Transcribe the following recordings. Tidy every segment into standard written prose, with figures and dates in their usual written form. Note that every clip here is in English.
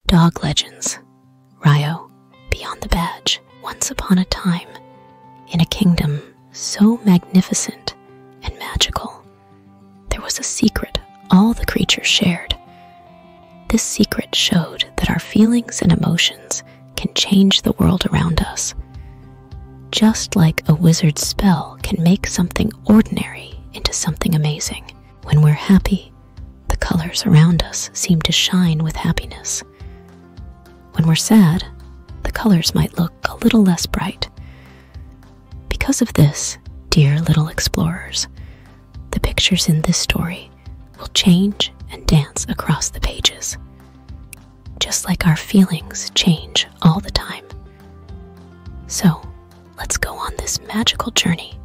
Dog Legends, Ryo Beyond the Badge. Once upon a time, in a kingdom so magnificent and magical, there was a secret all the creatures shared. This secret showed that our feelings and emotions can change the world around us. Just like a wizard's spell can make something ordinary into something amazing. When we're happy, the colors around us seem to shine with happiness. When we're sad, the colors might look a little less bright. Because of this, dear little explorers, the pictures in this story will change and dance across the pages, just like our feelings change all the time. So, let's go on this magical journey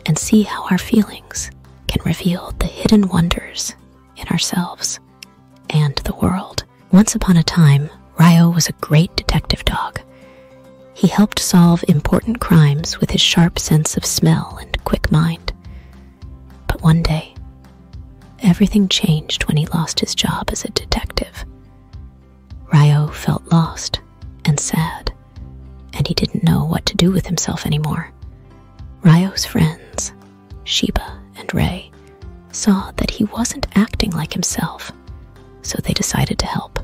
and see how our feelings can reveal the hidden wonders in ourselves and the world. Once upon a time, Ryo was a great detective dog. He helped solve important crimes with his sharp sense of smell and quick mind. But one day, everything changed when he lost his job as a detective. Ryo felt lost and sad, and he didn't know what to do with himself anymore. Ryo's friends, Shiba and Rey, saw that he wasn't acting like himself, so they decided to help.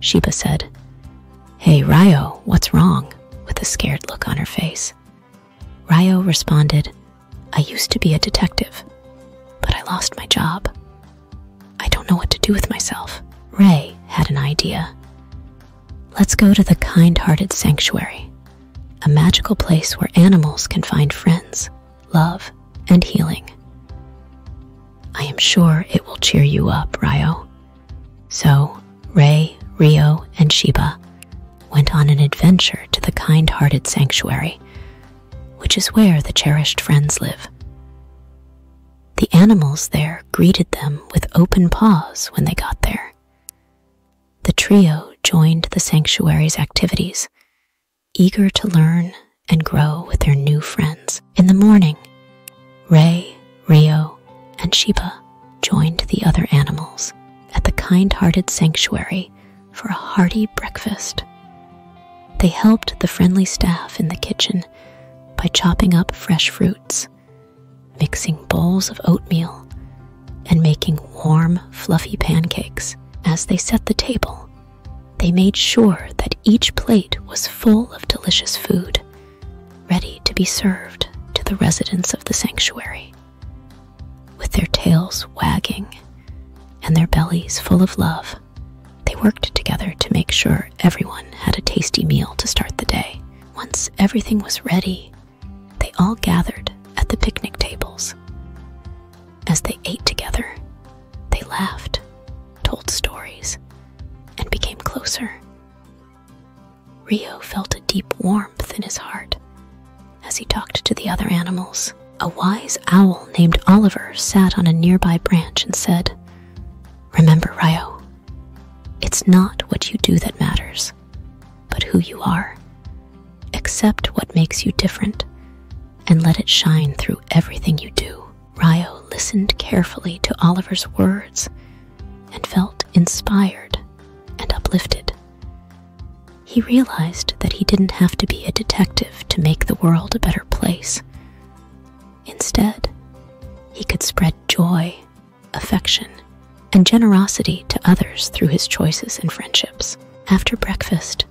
Shiba said, "Hey Ryo, what's wrong?" with a scared look on her face. Ryo responded, "I used to be a detective, but I lost my job. I don't know what to do with myself." Rey had an idea. "Let's go to the Kindhearted Sanctuary, a magical place where animals can find friends, love, and healing. I am sure it will cheer you up, Ryo." So, Rey, Ryo, and Shiba went on an adventure to the Kindhearted Sanctuary, which is where the cherished friends live. The animals there greeted them with open paws when they got there. The trio joined the sanctuary's activities, eager to learn and grow with their new friends. In the morning, Rey, Ryo, and Shiba joined the other animals at the Kindhearted Sanctuary for a hearty breakfast. They helped the friendly staff in the kitchen by chopping up fresh fruits, mixing bowls of oatmeal, and making warm, fluffy pancakes. As they set the table, they made sure that each plate was full of delicious food, ready to be served to the residents of the sanctuary. With their tails wagging and their bellies full of love, they worked together to make sure everyone had a tasty meal to start the day. Once everything was ready, they all gathered at the picnic tables. As they ate together, they laughed, told stories, and became closer. Ryo felt a deep warmth in his heart as he talked to the other animals. A wise owl named Oliver sat on a nearby branch and said, "Remember, Ryo, it's not what you do that matters, but who you are. Accept what makes you different and let it shine through everything you do." Ryo listened carefully to Oliver's words and felt inspired and uplifted. He realized that he didn't have to be a detective to make the world a better place. Instead, he could spread joy, affection, and generosity to others through his choices and friendships. After breakfast,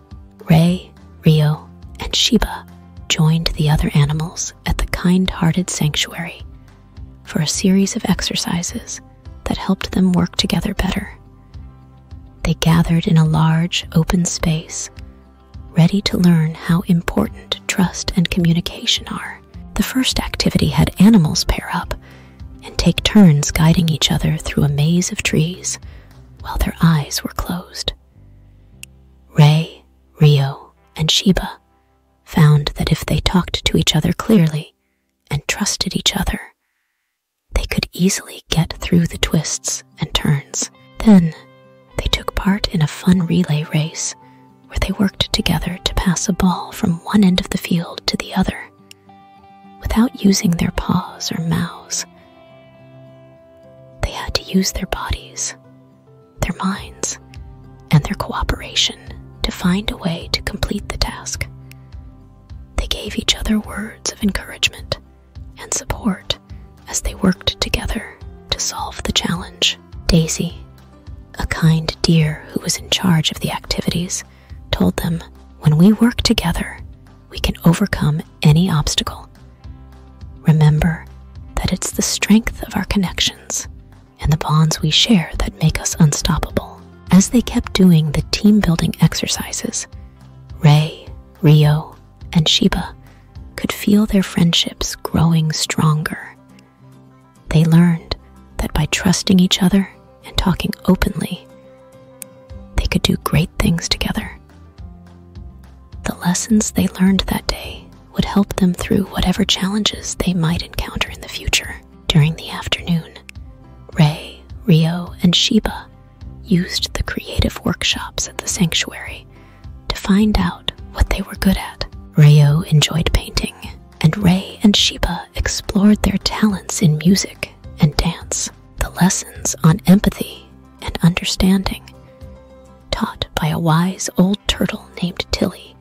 Rey, Ryo, and Shiba joined the other animals at the Kindhearted Sanctuary for a series of exercises that helped them work together better. They gathered in a large, open space, ready to learn how important trust and communication are. The first activity had animals pair up and take turns guiding each other through a maze of trees while their eyes were closed. Rey, Ryo, and Shiba found that if they talked to each other clearly and trusted each other, they could easily get through the twists and turns. Then, they took part in a fun relay race where they worked together to pass a ball from one end of the field to the other without using their paws or mouths. They had to use their bodies, their minds, and their cooperation to find a way to complete the task. They gave each other words of encouragement and support as they worked together to solve the challenge. Daisy, a kind deer who was in charge of the activities, told them, "When we work together, we can overcome any obstacle. Remember that it's the strength of our connections and the bonds we share that make us unstoppable." As they kept doing the team-building exercises, Rey, Ryo, and Shiba could feel their friendships growing stronger. They learned that by trusting each other and talking openly, they could do great things together. The lessons they learned that day would help them through whatever challenges they might encounter in the future. During the afternoon, Rey, Ryo, and Shiba used the creative workshops at the sanctuary to find out what they were good at. Ryo enjoyed painting, and Rey and Shiba explored their talents in music and dance. The lessons on empathy and understanding, taught by a wise old turtle named Tilly,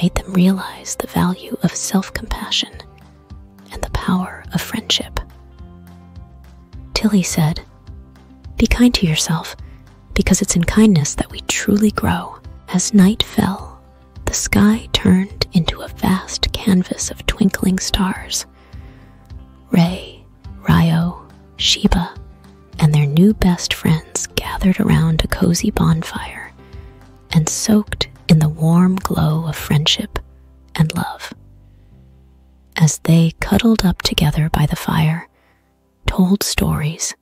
made them realize the value of self-compassion and the power of friendship. Tilly said, "Be kind to yourself, because it's in kindness that we truly grow." As night fell, the sky turned into a vast canvas of twinkling stars. Rey, Ryo, Shiba, and their new best friends gathered around a cozy bonfire and soaked in the warm glow of friendship and love. As they cuddled up together by the fire, told stories,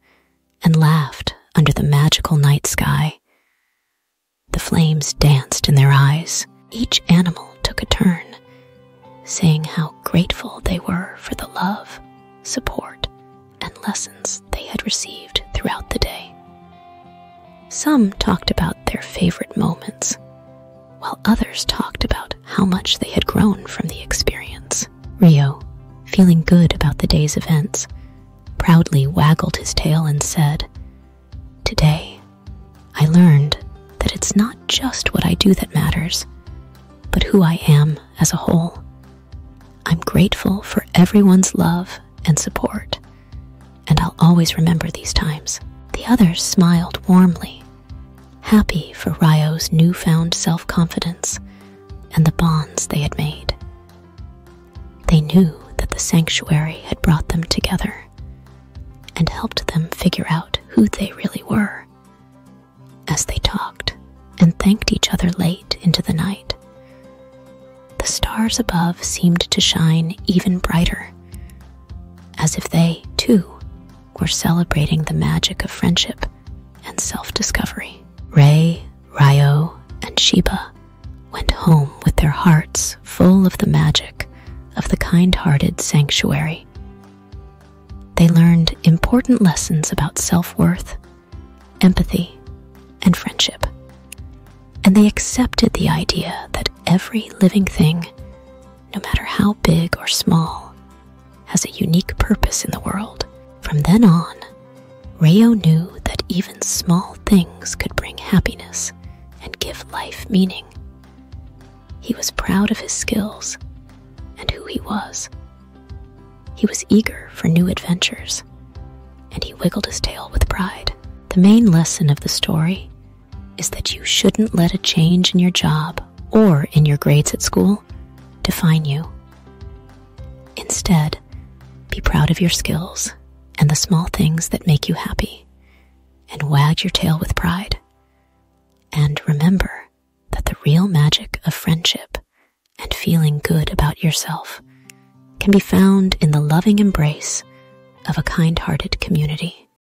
and laughed under the magical night sky, the flames danced in their eyes. Each animal took a turn, saying how grateful they were for the love, support, and lessons they had received throughout the day. Some talked about their favorite moments, while others talked about how much they had grown from the experience. Ryo, feeling good about the day's events, proudly waggled his tail and said, "Today, I learned that it's not just what I do that matters, but who I am as a whole. I'm grateful for everyone's love and support, and I'll always remember these times." The others smiled warmly, happy for Ryo's newfound self-confidence and the bonds they had made. They knew that the sanctuary had brought them together and helped them figure out who they really were. As they talked and thanked each other late into the night, the stars above seemed to shine even brighter, as if they, too, were celebrating the magic of friendship and self-discovery. Rey, Ryo, and Shiba went home with their hearts full of the magic of the Kindhearted Sanctuary. They learned important lessons about self-worth, empathy, and friendship, and they accepted the idea that every living thing, no matter how big or small, has a unique purpose in the world. From then on, Ryo knew that even small things could bring happiness and give life meaning. He was proud of his skills and who he was. He was eager for new adventures, and he wiggled his tail with pride. The main lesson of the story is that you shouldn't let a change in your job or in your grades at school define you. Instead, be proud of your skills and the small things that make you happy, and wag your tail with pride. And remember that the real magic of friendship and feeling good about yourself can be found in the loving embrace of a kind-hearted community.